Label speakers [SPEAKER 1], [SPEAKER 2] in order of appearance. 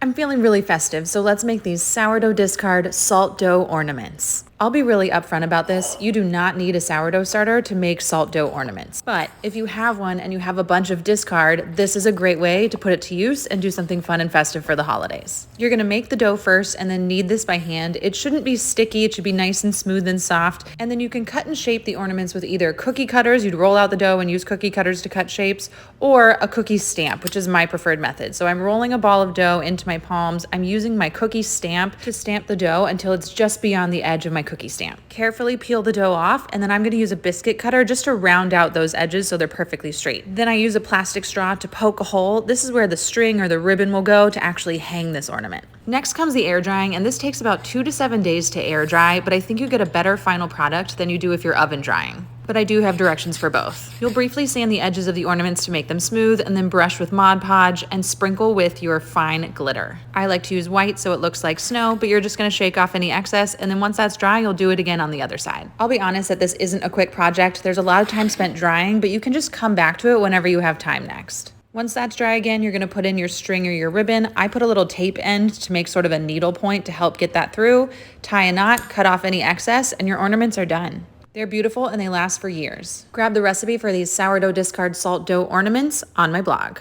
[SPEAKER 1] I'm feeling really festive, so let's make these sourdough discard salt dough ornaments. I'll be really upfront about this. You do not need a sourdough starter to make salt dough ornaments. But if you have one and you have a bunch of discard, this is a great way to put it to use and do something fun and festive for the holidays. You're gonna make the dough first and then knead this by hand. It shouldn't be sticky, it should be nice and smooth and soft. And then you can cut and shape the ornaments with either cookie cutters, you'd roll out the dough and use cookie cutters to cut shapes, or a cookie stamp, which is my preferred method. So I'm rolling a ball of dough into my palms. I'm using my cookie stamp to stamp the dough until it's just beyond the edge of my cookie stamp. Carefully peel the dough off, and then I'm gonna use a biscuit cutter just to round out those edges so they're perfectly straight. Then I use a plastic straw to poke a hole. This is where the string or the ribbon will go to actually hang this ornament. Next comes the air drying, and this takes about 2 to 7 days to air dry, but I think you get a better final product than you do if you're oven drying. But I do have directions for both. You'll briefly sand the edges of the ornaments to make them smooth, and then brush with Mod Podge and sprinkle with your fine glitter. I like to use white so it looks like snow, but you're just gonna shake off any excess, and then once that's dry, you'll do it again on the other side. I'll be honest that this isn't a quick project. There's a lot of time spent drying, but you can just come back to it whenever you have time next. Once that's dry again, you're gonna put in your string or your ribbon. I put a little tape end to make sort of a needle point to help get that through. Tie a knot, cut off any excess, and your ornaments are done. They're beautiful and they last for years. Grab the recipe for these sourdough discard salt dough ornaments on my blog.